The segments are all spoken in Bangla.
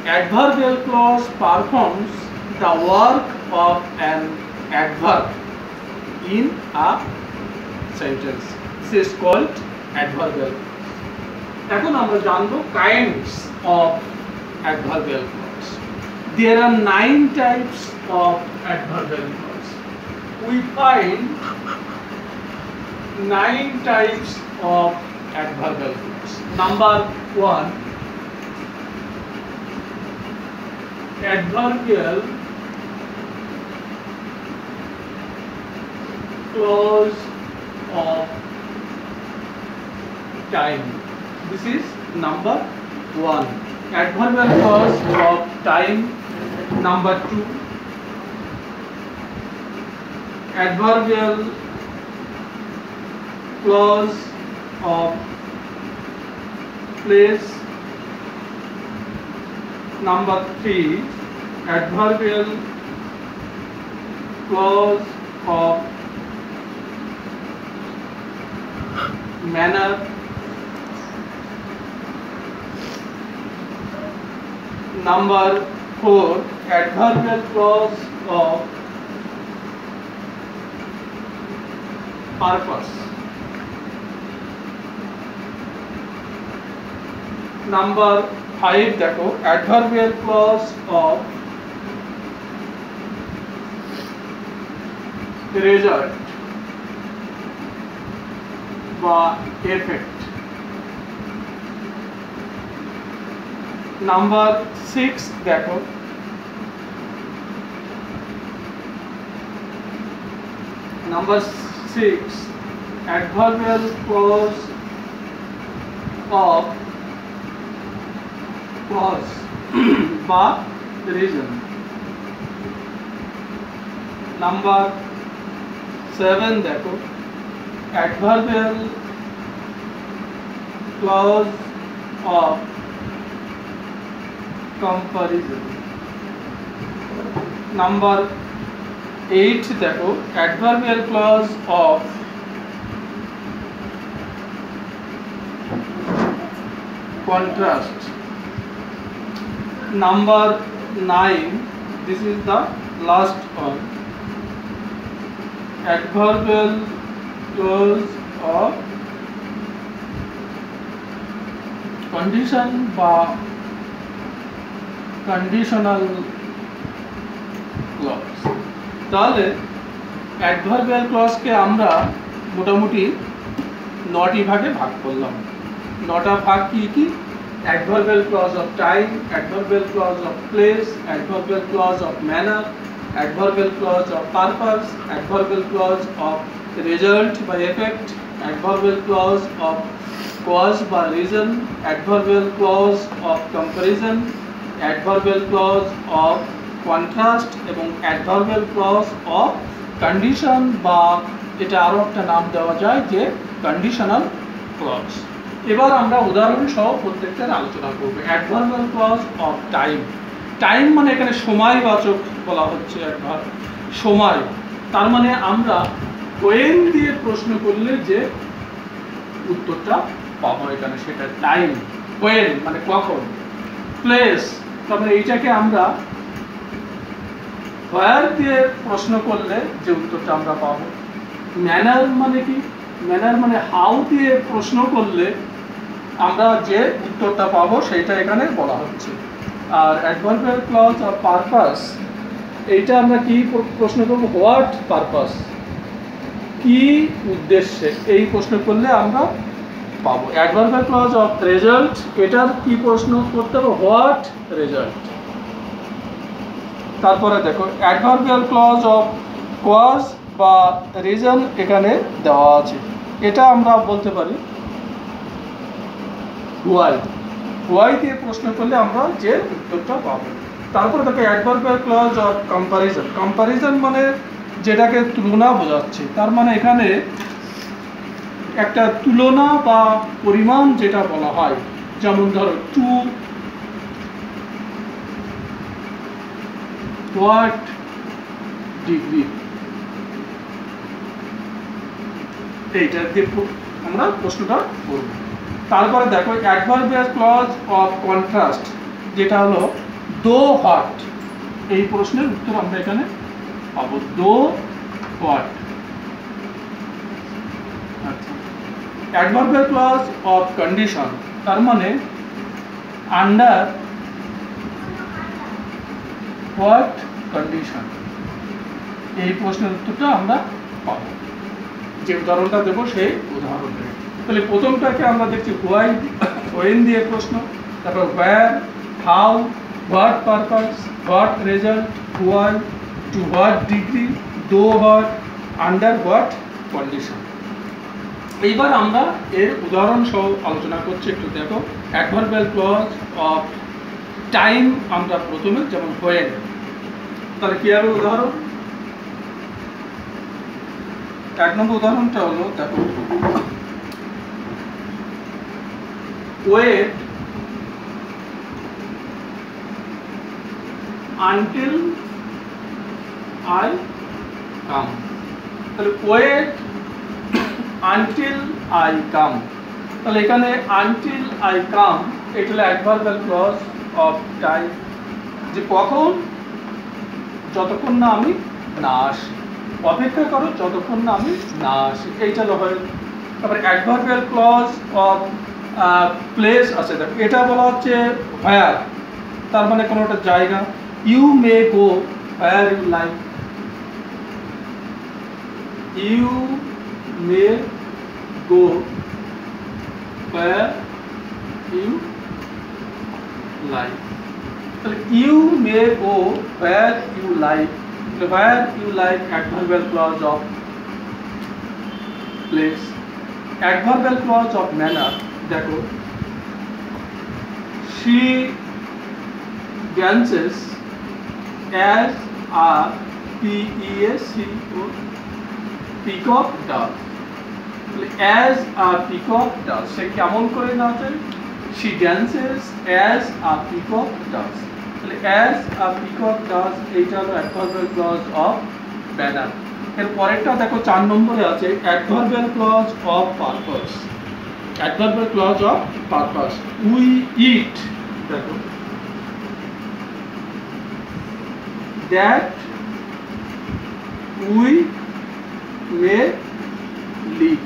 adverbial clause performs the work of an adverb in a sentence. This is called adverbial clause. এখন আমরা জানবো kinds of adverbial clause. There are 9 types of adverbial clause. We find 9 types of adverbial clause. Number 1, adverbial clause of time. This is number 1. Adverbial clause of time. Number 2, adverbial clause of place. Number 3, adverbial clause of manner. Number 4, adverbial clause of purpose. Number 5 দেখো, adverbial clause of result বা effect. Number 6 দেখো, number 6, adverbial clause of cause বা reason. Number 7 দেখো, adverbial clause of comparison. Number 8 দেখো, adverbial clause of contrast. Number 9, this is the last one, adverbial clause of condition বা conditional clause. তাহলে adverbial clause কে আমরা মোটামুটি 9টি ভাগে ভাগ করলাম। 9টা ভাগ কি কি? Adverbial clause of time, adverbial clause of place, adverbial clause of manner, adverbial clause of purpose, adverbial clause of result by effect, adverbial clause of cause by reason, adverbial clause of comparison, adverbial clause of contrast এবং adverbial clause of condition বা এটা আরো একটা নাম দেওয়া যায় যে conditional clause. এবার আমরা উদাহরণ সহ প্রত্যেকটার আলোচনা করব। adverbial clause of time. Time মানে এখানে সময়বাচক বলা হচ্ছে, অ্যাডভার্ব সময়। তার মানে আমরা when দিয়ে প্রশ্ন করলে যে উত্তরটা পাবো এখানে সেটা টাইম। when মানে কখন। প্লেস তার মানে এইটাকে আমরা where দিয়ে প্রশ্ন করলে যে উত্তরটা আমরা পাবো। ম্যানার মানে কি? ম্যানার মানে হাউ দিয়ে প্রশ্ন করলে আমরা যে উত্তরটা পাবো সেটা এখানে বলা হচ্ছে। আর অ্যাডভার্বিয়াল ক্লজ অফ পারপাস, এইটা আমরা কি প্রশ্ন করব? হোয়াট পারপাস, কি উদ্দেশ্যে, এই প্রশ্ন করলে আমরা পাবো। অ্যাডভার্বিয়াল ক্লজ অফ রেজাল্ট, এটার কি প্রশ্ন করতে হবে? What result. তারপরে দেখো অ্যাডভার্বিয়াল ক্লজ অফ কজ বা রিজন এখানে দেওয়া আছে, এটা আমরা বলতে পারি হোয়াই। হোয়াই দিয়ে প্রশ্ন করলে আমরা যে উত্তরটা পাবো। তারপরে দেখো adverbial clause of comparison. Comparison মানে যেটাকে তুলনা বোঝাচ্ছে, তার মানে এখানে একটা তুলনা বা পরিমাণ যেটা বলা হয়, যেমন ধরো টু হোয়াট ডিগ্রি, এইটা দিয়ে আমরা প্রশ্নটা করব। তারপরে দেখো অ্যাডভার্বিয়াল ক্লজ অফ কন্ট্রাস্ট, যেটা হলো দো হোয়াট, এই প্রশ্নের উত্তর আমরা এখানে পাবো, দো হোয়াট। আচ্ছা, অ্যাডভার্বিয়াল ক্লজ অফ কন্ডিশন, তার মানে আন্ডার হোয়াট কন্ডিশন, এই প্রশ্নের উত্তরটা আমরা পাবো। যে উদাহরণটা দেবো সেই উদাহরণ থেকে। তাহলে প্রথমটাকে আমরা দেখছি হোয়াই, ওয়েন দিয়ে প্রশ্ন, তারপর where, how, what purpose, what result, why, to what degree, though what, under what condition. এইবার আমরা এর উদাহরণ সহ আলোচনা করছি, একটু দেখো। অ্যাডভার্বিয়াল ক্লজ অফ টাইম আমরা প্রথমে, যেমন হোয়েন, তাহলে কি হবে উদাহরণ? এক নম্বর উদাহরণটা হলো, দেখো, ওয়েট আনটিল আই কাম। তাহলে ওয়েট আনটিল আই কাম, তাহলে এখানে আনটিল আই কাম এটা হলো অ্যাডভার্বিয়াল ক্লজ অফ টাইম, যে কখন, যতক্ষণ না আমি না আসি, অপেক্ষা করো যতক্ষণ না আমি না আসি, এইটা হয়। তারপরে অ্যাডভার্বিয়াল ক্লজ অফ প্লেস আছে, দেখো এটা বলা হচ্ছে হোয়ার, তার মানে কোনো একটা জায়গা। You may go where you like, you may go where you like, তাহলে you may go where you like, where you like adverbial clause of place. Adverbial clause of manner, দেখো, she dances as a peacock does, as a peacock does, সে কেমন করে নাচে? she dances as a peacock does, তাহলে as a peacock does এইটা হলো অ্যাডভার্বিয়াল ক্লজ অফ ম্যানার। এর পরেরটা দেখো 4 নম্বরে আছে adverbial clause of purpose. Adverbial clause of purpose, we eat, দেখো, that we may live,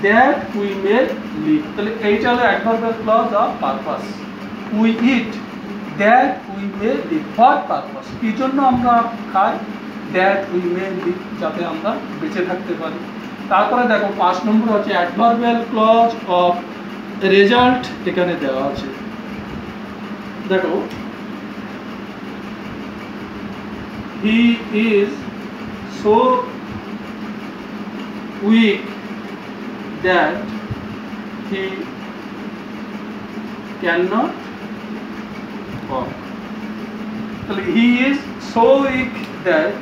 that we may live, তাহলে এইটা হলো adverbial clause of purpose. We eat that we may live, for purpose, কি জন্য আমরা খাই? দ্যাট উই মে লিভ, যাতে আমরা বেঁচে থাকতে পারি। তারপরে দেখো 5 নম্বর হচ্ছে অ্যাডভার্বিয়াল ক্লজ অফ রেজাল্ট, এখানে দেওয়া আছে, দেখো, he is so weak that he can not walk, তাহলে he is so weak that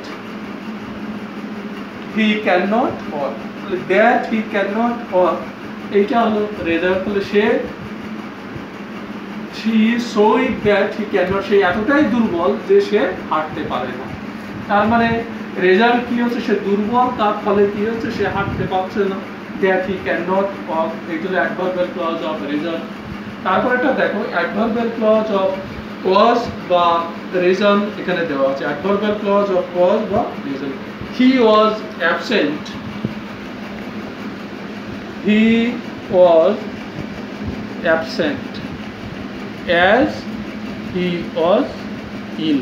he can not walk, that he can not walk এইটা হলো রেজাল্ট। তাহলে সে so weak that he can not, সে এতটাই দুর্বল যে সে হাঁটতে পারে না, তার মানে রেজাল্ট কি হচ্ছে? সে দুর্বল, তার ফলে কি হচ্ছে? সে হাঁটতে পারছে না, that he can not walk, এইটা হলো অ্যাডভার্বিয়াল ক্লজ অফ রেজাল্ট। তারপর এটা দেখো অ্যাডভার্বিয়াল ক্লজ অফ কজ বা রিজন, এখানে দেওয়া আছে অ্যাডভার্বিয়াল ক্লজ অফ কজ বা reason. He was absent, he was absent as he was ill,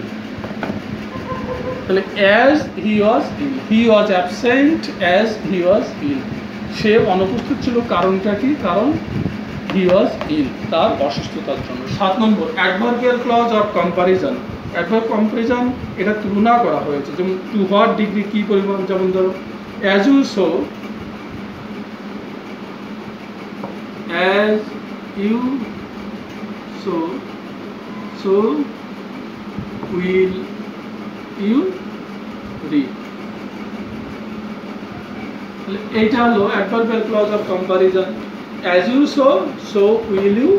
তাহলে as he was ill, he was absent as he was ill, সে অনুপস্থিত ছিল, কারণটা কি? কারণ he was ill, তার অসুস্থতার জন্য। 7 নম্বর adverbial clause of comparison. Adverb comparison, এটা তুলনা করা হয়েছে, যেমন টু হোয়াট ডিগ্রি, কি পরিমাণ, যেমন ধরো as you saw, as you saw, so will you read, এইটা হলো adverbial clause of comparison. as you saw, so will you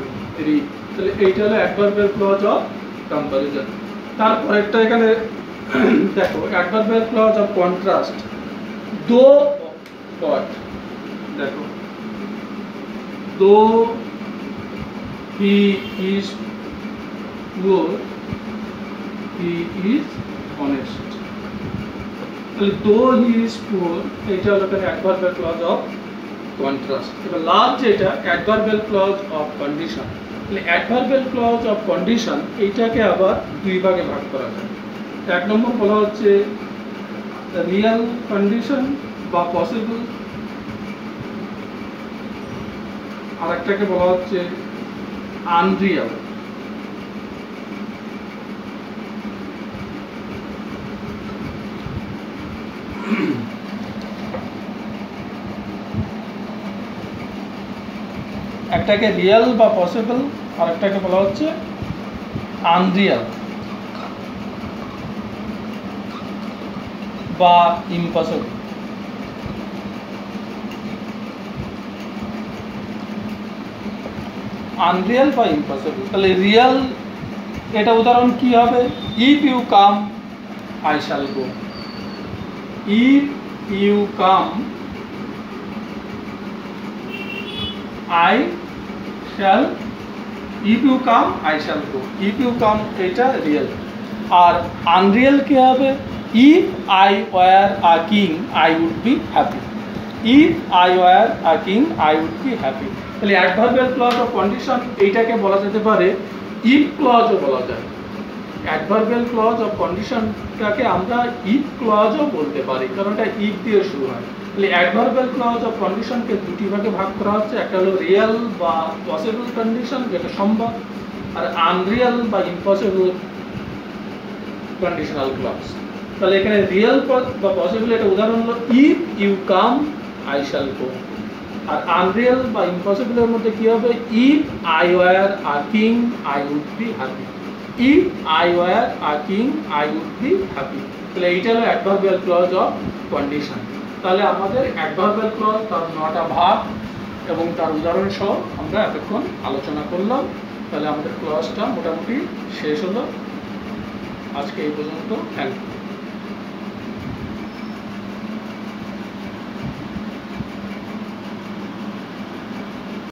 read, তাহলে এইটা হলো অ্যাডভার্বিয়াল ক্লজ অফ কম্পারিজন। তারপরেরটা এখানে দেখো অ্যাডভার্বিয়াল ক্লজ অফ কন্ট্রাস্ট, দো হোয়াট, দেখো, though he is poor he is honest. তাহলে দো হি ইজ পুয়ার এটা হলো অ্যাডভার্বিয়াল ক্লজ অফ কন্ট্রাস্ট। এবার লাস্ট যেটা অ্যাডভার্বিয়াল ক্লজ অফ কন্ডিশন। তাহলে অ্যাডভার্বিয়াল ক্লজ অফ কন্ডিশন এইটাকে আবার দুই ভাগে ভাগ করা যায়। এক নম্বর বলা হচ্ছে রিয়েল কন্ডিশন বা পসিবল, আর একটাকে বলা হচ্ছে আনরিয়াল। একটাকে রিয়েল বা পসিবল, আর একটাকে বলা হচ্ছে আনরিয়াল বা ইম্পসিবল। আনরিয়াল বা ইম্পসিবল। তাহলে রিয়েল এটা উদাহরণ কি হবে? If you come I shall go. If you come I shall, if you come I shall go. If you come এটা রিয়েল। আর আনরিয়েল কি হবে? If I were a king I would be happy. If I were a king I would be happy. তাহলে অ্যাডভার্বিয়াল ক্লজ অফ কন্ডিশন এইটাকে বলা যেতে পারে ইফ ক্লজও বলা যায়। অ্যাডভার্বিয়াল ক্লজ অফ কন্ডিশনটাকে আমরা ইফ ক্লজও বলতে পারি, কারণ এটা ইফ দিয়ে শুরু হয়। তাহলে অ্যাডভার্বিয়াল ক্লজ অফ কন্ডিশনকে দুটি ভাগে ভাগ করা হচ্ছে। একটা হলো রিয়েল বা পসিবল কন্ডিশন যেটা সম্ভব, আর আনরিয়েল বা ইম্পসিবল কন্ডিশনাল ক্লজ। তাহলে এখানে রিয়েল বা পসিবল এটা উদাহরণ হলো if you come I shall go. আর আনরিয়েল বা ইম্পসিবলের মধ্যে কি হবে? If I were a king I would be happy. If I were a king I would be happy. তাহলে এইটা হলো অ্যাডভার্বিয়াল ক্লজ অফ কন্ডিশন। তাহলে আমাদের অ্যাডভার্বিয়াল ক্লজ তার 9টা ভাগ এবং তার উদাহরণ সহ আমরা এতক্ষণ আলোচনা করলাম। তাহলে আমাদের ক্লজটা মোটামুটি শেষ হলো। আজকে এই পর্যন্ত। Thank you.